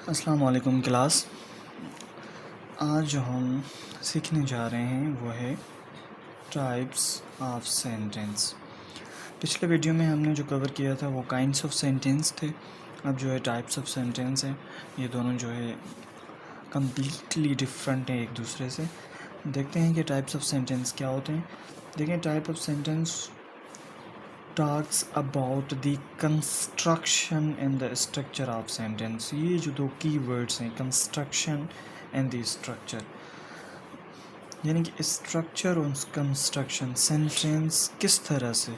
अस्सलाम वालेकुम क्लास। आज जो हम सीखने जा रहे हैं वो है टाइप्स ऑफ सेंटेंस। पिछले वीडियो में हमने जो कवर किया था वो काइंड्स ऑफ सेंटेंस थे। अब जो है टाइप्स ऑफ सेंटेंस है, ये दोनों जो है कम्प्लीटली डिफरेंट हैं एक दूसरे से। देखते हैं कि टाइप्स ऑफ सेंटेंस क्या होते हैं। देखें, type of sentence talks about the construction and the structure of sentence। ये जो दो keywords हैं, construction and the structure, यानी कि structure और construction, sentence किस तरह से,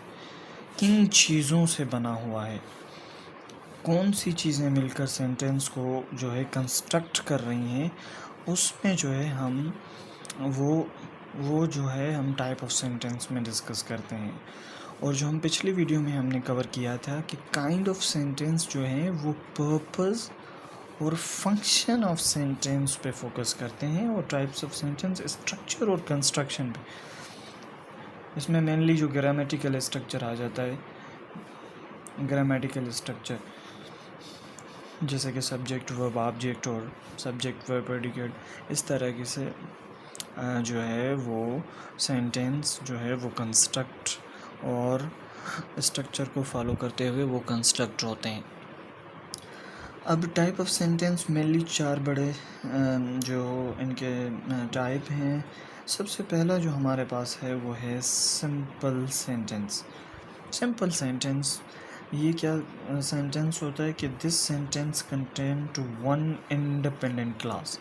किन चीज़ों से बना हुआ है, कौन सी चीज़ें मिलकर sentence को जो है construct कर रही हैं, उसमें जो है हम वो जो है हम टाइप ऑफ सेंटेंस में डिस्कस करते हैं। और जो हम पिछली वीडियो में हमने कवर किया था कि काइंड ऑफ सेंटेंस जो है वो पर्पस और फंक्शन ऑफ सेंटेंस पे फोकस करते हैं, और टाइप्स ऑफ सेंटेंस स्ट्रक्चर और कंस्ट्रक्शन पे। इसमें मेनली जो ग्रामेटिकल स्ट्रक्चर आ जाता है, ग्रामेटिकल स्ट्रक्चर जैसे कि सब्जेक्ट वर्ब ऑब्जेक्ट और सब्जेक्ट वर्ब प्रेडिकेट, इस तरह की से जो है वो सेंटेंस जो है वो कंस्ट्रक्ट और स्ट्रक्चर को फॉलो करते हुए वो कंस्ट्रक्ट होते हैं। अब टाइप ऑफ सेंटेंस मेनली चार बड़े जो इनके टाइप हैं। सबसे पहला जो हमारे पास है वो है सिंपल सेंटेंस। सिंपल सेंटेंस ये क्या सेंटेंस होता है कि this sentence contain two one independent clause.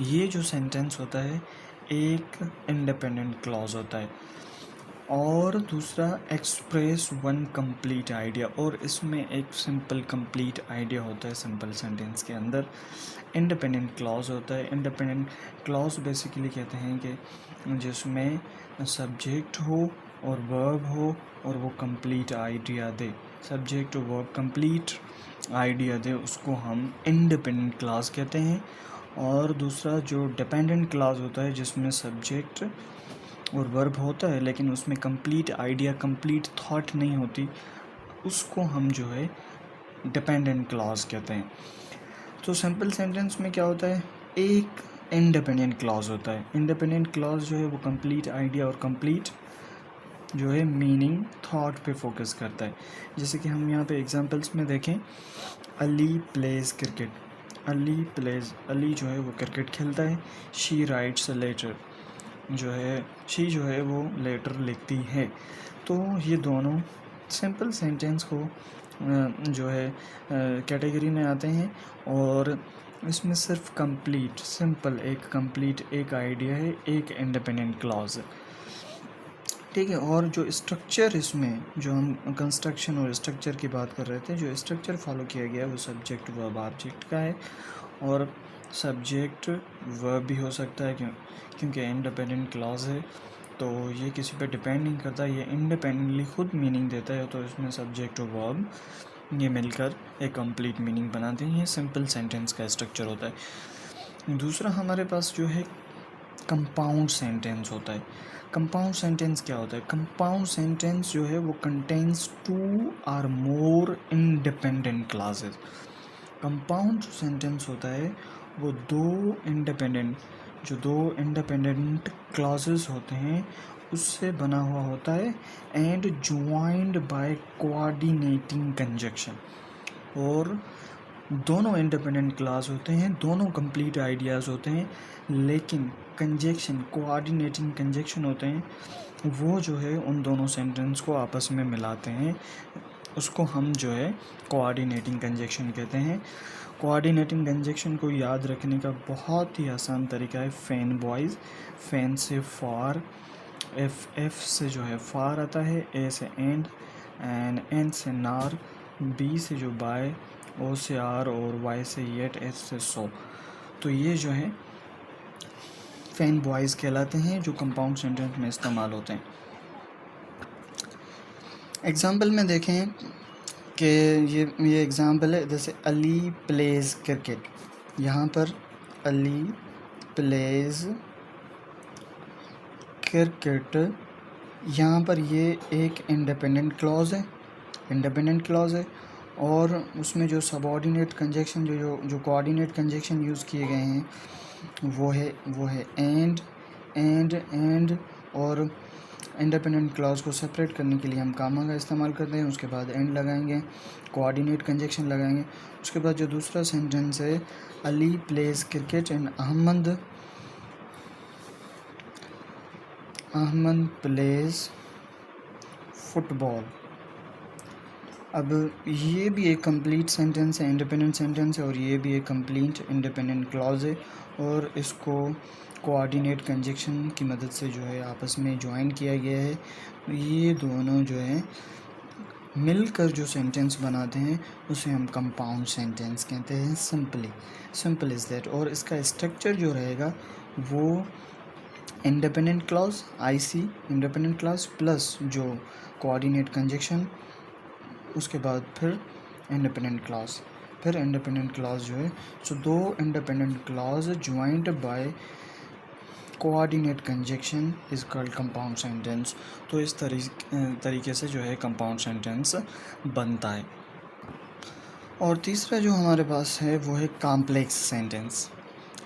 ये जो सेंटेंस होता है एक इंडिपेंडेंट क्लॉज होता है, और दूसरा एक्सप्रेस वन कंप्लीट आइडिया, और इसमें एक सिंपल कंप्लीट आइडिया होता है। सिंपल सेंटेंस के अंदर इंडिपेंडेंट क्लॉज होता है। इंडिपेंडेंट क्लॉज बेसिकली कहते हैं कि जिसमें सब्जेक्ट हो और वर्ब हो और वो कंप्लीट आइडिया दे। सब्जेक्ट और वर्ब कंप्लीट आइडिया दे, उसको हम इंडिपेंडेंट क्लॉज कहते हैं। और दूसरा जो डिपेंडेंट क्लॉज होता है जिसमें सब्जेक्ट और वर्ब होता है लेकिन उसमें कंप्लीट आइडिया, कंप्लीट थॉट नहीं होती, उसको हम जो है डिपेंडेंट क्लॉज कहते हैं। तो सिंपल सेंटेंस में क्या होता है, एक इंडिपेंडेंट क्लॉज होता है। इंडिपेंडेंट क्लॉज जो है वो कंप्लीट आइडिया और कंप्लीट जो है मीनिंग, थॉट पे फोकस करता है। जैसे कि हम यहाँ पे एग्जांपल्स में देखें, अली प्लेज क्रिकेट। अली जो है वो क्रिकेट खेलता है। She writes a letter, she जो है वो लेटर लिखती है। तो ये दोनों सिंपल सेंटेंस को जो है कैटेगरी में आते हैं, और इसमें सिर्फ कंप्लीट सिंपल एक आइडिया है, एक इंडिपेंडेंट क्लॉज है, ठीक है। और जो स्ट्रक्चर, इसमें जो हम कंस्ट्रक्शन और स्ट्रक्चर की बात कर रहे थे, जो स्ट्रक्चर फॉलो किया गया है वो सब्जेक्ट वर्ब ऑब्जेक्ट का है, और सब्जेक्ट वर्ब भी हो सकता है क्योंकि इंडिपेंडेंट क्लॉज है, तो ये किसी पे डिपेंड नहीं करता, ये इंडिपेंडेंटली खुद मीनिंग देता है। तो इसमें सब्जेक्ट और वर्ब ये मिलकर एक कंप्लीट मीनिंग बनाते हैं। ये सिंपल सेंटेंस का स्ट्रक्चर होता है। दूसरा हमारे पास जो है कंपाउंड सेंटेंस होता है। कंपाउंड सेंटेंस क्या होता है, कंपाउंड सेंटेंस जो है वो कंटेन्स टू और मोर इंडिपेंडेंट क्लॉजेस। कंपाउंड जो सेंटेंस होता है वो दो इंडिपेंडेंट क्लॉजेस होते हैं उससे बना हुआ होता है, and joined bye coordinating conjunction. और दोनों इंडिपेंडेंट क्लॉज होते हैं, दोनों कंप्लीट आइडियाज़ होते हैं, लेकिन कंजक्शन, कोऑर्डिनेटिंग कंजक्शन होते हैं, वो जो है उन दोनों सेंटेंस को आपस में मिलाते हैं, उसको हम जो है कोऑर्डिनेटिंग कंजक्शन कहते हैं। कोऑर्डिनेटिंग कंजक्शन को याद रखने का बहुत ही आसान तरीका है फैन बॉयज़। फैन से फार, एफ से जो है फार आता है, ए से एन से नार, बी से जो बाय, ओ से आर, और वाई से येट, एस से सो। तो ये जो है फैन बॉयज़ कहलाते हैं जो कंपाउंड सेंटेंस में इस्तेमाल होते हैं। एग्जाम्पल में देखें कि ये एग्ज़ाम्पल है, जैसे अली प्लेज क्रिकेट। यहाँ पर अली प्लेज क्रिकेट, यहाँ पर ये एक इंडिपेंडेंट क्लॉज है, और उसमें जो सबऑर्डिनेट कंजक्शन जो कोऑर्डिनेट कंजक्शन यूज़ किए गए हैं वो है एंड और इंडिपेंडेंट क्लॉज को सेपरेट करने के लिए हम कामा का इस्तेमाल करते हैं। उसके बाद एंड लगाएंगे, कोऑर्डिनेट कंजक्शन लगाएंगे। उसके बाद जो दूसरा सेंटेंस है, Ali plays cricket and Ahmad plays football. अब ये भी एक कंप्लीट सेंटेंस है, इंडिपेंडेंट सेंटेंस है, और ये भी एक कंप्लीट इंडिपेंडेंट क्लॉज है, और इसको कोऑर्डिनेट कंजक्शन की मदद से जो है आपस में ज्वाइन किया गया है। ये दोनों जो है मिलकर जो सेंटेंस बनाते हैं उसे हम कंपाउंड सेंटेंस कहते हैं। Simple is that. और इसका स्ट्रक्चर जो रहेगा वो independent clause, IC independent clause plus जो कोऑर्डिनेट कंजक्शन, उसके बाद फिर इंडिपेंडेंट क्लॉज जो है, सो दो independent clause joint by coordinate conjunction is called compound sentence. तो इस तरीके से जो है कंपाउंड सेंटेंस बनता है। और तीसरा जो हमारे पास है वो है कॉम्प्लेक्स सेंटेंस।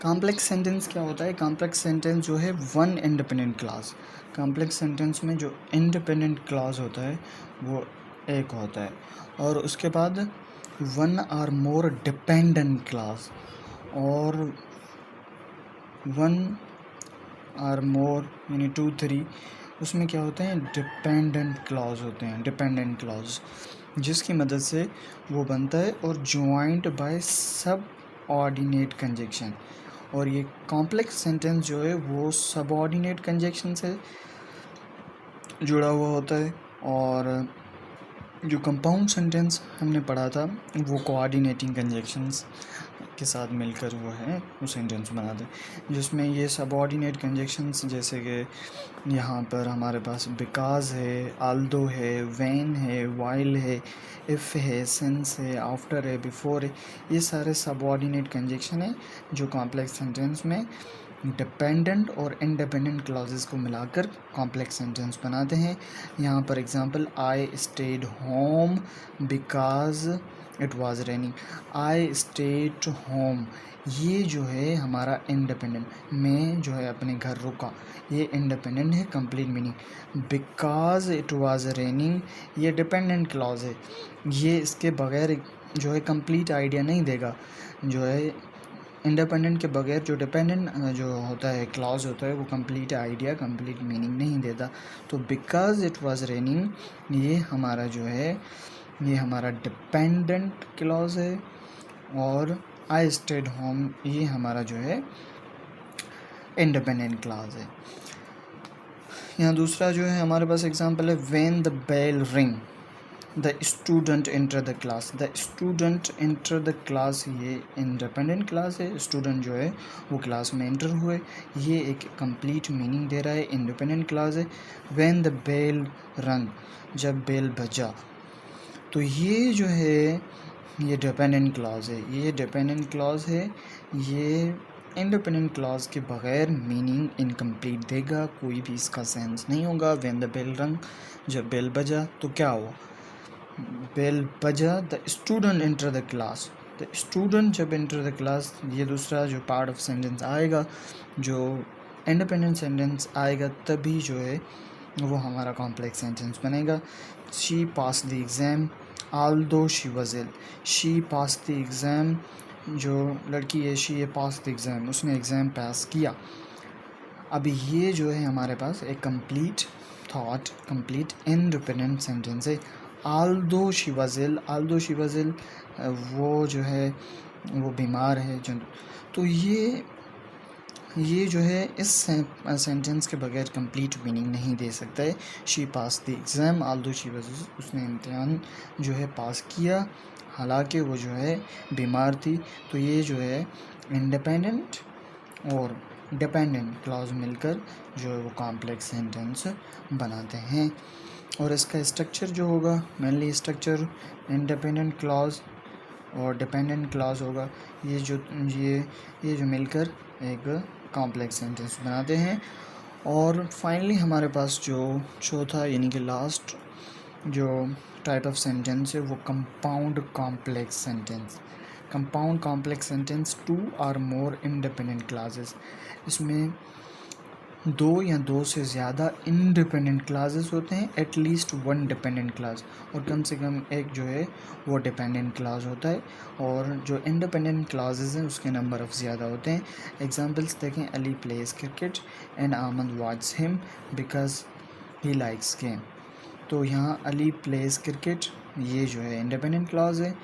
कॉम्प्लेक्स सेंटेंस क्या होता है? कॉम्प्लेक्स सेंटेंस जो है one independent clause. Complex sentence में जो इंडिपेंडेंट क्लॉज होता है वो एक होता है, और उसके बाद one or more dependent clause और वन आर मोर यानी 2 3 उसमें क्या होते हैं? डिपेंडेंट क्लॉज होते हैं, डिपेंडेंट क्लॉज, जिसकी मदद से वो बनता है और ज्वाइंट बाय सब ऑर्डिनेट कंजक्शन। और ये कॉम्प्लेक्स सेंटेंस जो है वो सबऑर्डिनेट कंजक्शन से जुड़ा हुआ होता है, और जो कंपाउंड सेंटेंस हमने पढ़ा था वो कोऑर्डिनेटिंग कंजक्शंस के साथ मिलकर वो है वो सेंटेंस बनाते हैं, जिसमें ये सबऑर्डिनेट कंजक्शंस जैसे कि यहाँ पर हमारे पास बिकॉज है, आल्दो है, व्हेन है, व्हाइल है, इफ़ है, सिंस है, आफ्टर है, बिफोर है, ये सारे सबऑर्डिनेट कंजक्शन है जो कॉम्प्लेक्स सेंटेंस में डिपेंडेंट और इंडिपेंडेंट क्लॉजेस को मिलाकर कॉम्प्लेक्स सेंटेंस बनाते हैं। यहाँ पर example, I stayed home because it was raining. I stayed home, ये जो है हमारा इंडिपेंडेंट, मैं जो है अपने घर रुका, ये इंडिपेंडेंट है, complete meaning. Because it was raining, ये डिपेंडेंट क्लॉज है, ये इसके बगैर जो है कंप्लीट आइडिया नहीं देगा। जो है इंडिपेंडेंट के बगैर जो डिपेंडेंट जो होता है क्लॉज होता है वो कंप्लीट आइडिया, कंप्लीट मीनिंग नहीं देता। तो बिकॉज इट वाज रेनिंग ये हमारा जो है ये हमारा डिपेंडेंट क्लॉज है, और आई स्टेड होम ये हमारा जो है इंडिपेंडेंट क्लॉज है। यहाँ दूसरा जो है हमारे पास एग्जांपल है, when the bell ring the student enter the class. The student enter the class ये इंडिपेंडेंट क्लास है, स्टूडेंट जो है वो क्लास में एंटर हुए, ये एक कंप्लीट मीनिंग दे रहा है, इंडिपेंडेंट क्लास है। व्हेन द बेल रंग, जब बेल बजा, तो ये जो है ये डिपेंडेंट क्लॉज है, ये डिपेंडेंट क्लॉज है, ये इंडिपेंडेंट क्लॉज के बगैर मीनिंग इनकम्प्लीट देगा, कोई भी इसका सेंस नहीं होगा। व्हेन द बेल रंग, जब बेल बजा तो क्या हुआ? बेल बजा, the student enter the class, the student जब एंटर द क्लास, ये दूसरा जो पार्ट ऑफ सेंटेंस आएगा, जो इंडिपेंडेंट सेंटेंस आएगा, तभी जो है वो हमारा कॉम्प्लेक्स सेंटेंस बनेगा। She pass the exam although she was ill, she pass the exam, जो लड़की है शी ये पास द एग्ज़ाम, उसने एग्ज़ाम पास किया। अभी ये जो है हमारे पास एक complete thought, complete independent sentence है। Although she was ill, although she was ill, वो जो है वो बीमार है, जो तो ये जो है इस सेंटेंस के बगैर कंप्लीट मीनिंग नहीं दे सकता है। She pass the exam although she was ill, उसने इम्तिहान जो है पास किया हालांकि वो जो है बीमार थी। तो ये जो है इंडिपेंडेंट और डिपेंडेंट क्लॉज मिलकर जो है वो कॉम्प्लेक्स सेंटेंस बनाते हैं। और इसका स्ट्रक्चर जो होगा, मेनली स्ट्रक्चर इंडिपेंडेंट क्लॉज और डिपेंडेंट क्लॉज होगा, ये जो मिलकर एक कॉम्प्लेक्स सेंटेंस बनाते हैं। और फाइनली हमारे पास जो चौथा यानी कि लास्ट जो टाइप ऑफ सेंटेंस है वो compound complex sentence. Compound complex sentence 2 और मोर इंडिपेंडेंट क्लासेस, इसमें 2 या 2 से ज़्यादा इंडिपेंडेंट क्लासेस होते हैं, एटलीस्ट 1 डिपेंडेंट क्लास, और कम से कम एक जो है वो डिपेंडेंट क्लास होता है, और जो इंडिपेंडेंट क्लासेस हैं उसके नंबर ऑफ़ ज़्यादा होते हैं। एग्जांपल्स देखें, अली प्लेज क्रिकेट एंड आमद watch him because he likes game. तो यहाँ अली प्लेज क्रिकेट ये जो है इंडिपेंडेंट क्लास है,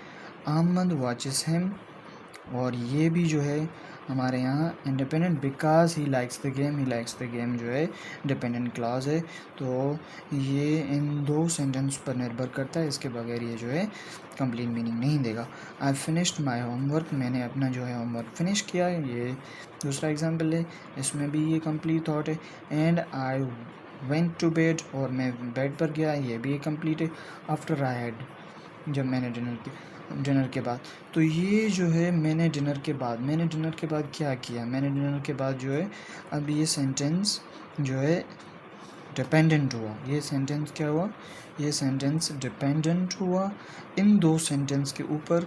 अहमद वॉचेस हिम और ये भी जो है हमारे यहाँ independent because he likes the game जो है डिपेंडेंट क्लास है। तो ये इन 2 सेंटेंस पर निर्भर करता है, इसके बगैर ये जो है कंप्लीट मीनिंग नहीं देगा। आई फिनिश्ड माई होमवर्क, मैंने अपना जो है होमवर्क फिनिश किया है, ये दूसरा एग्जाम्पल है, इसमें भी ये कंप्लीट थॉट है। And I went to bed, और मैं बेड पर गया, ये भी कंप्लीट है। आफ्टर आई हैड, जब मैंने डिनर के बाद, तो ये जो है मैंने डिनर के बाद क्या किया, मैंने डिनर के बाद जो है अब ये सेंटेंस जो है डिपेंडेंट हुआ, ये सेंटेंस क्या हुआ, ये सेंटेंस डिपेंडेंट हुआ इन 2 सेंटेंस के ऊपर,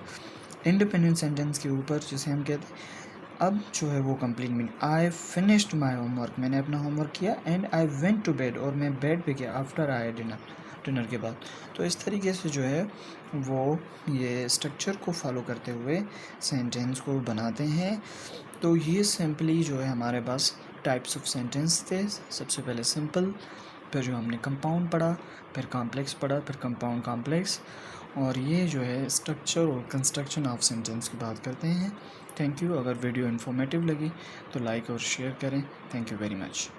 इंडिपेंडेंट सेंटेंस के ऊपर, जिसे हम कहते हैं। अब जो है वो complete meaning, I finished my homework, मैंने अपना होमवर्क किया, and I went to bed, और मैं बेड पे गया, आफ्टर आई डिनर के बाद। तो इस तरीके से जो है वो ये स्ट्रक्चर को फॉलो करते हुए सेंटेंस को बनाते हैं। तो ये सिंपली जो है हमारे पास टाइप्स ऑफ सेंटेंस थे। सबसे पहले सिंपल, फिर जो हमने कंपाउंड पढ़ा, फिर कॉम्प्लेक्स पढ़ा, फिर कंपाउंड कॉम्प्लेक्स, और ये जो है स्ट्रक्चर और कंस्ट्रक्शन ऑफ सेंटेंस की बात करते हैं। Thank you. अगर वीडियो इन्फॉर्मेटिव लगी तो लाइक और शेयर करें। Thank you very much.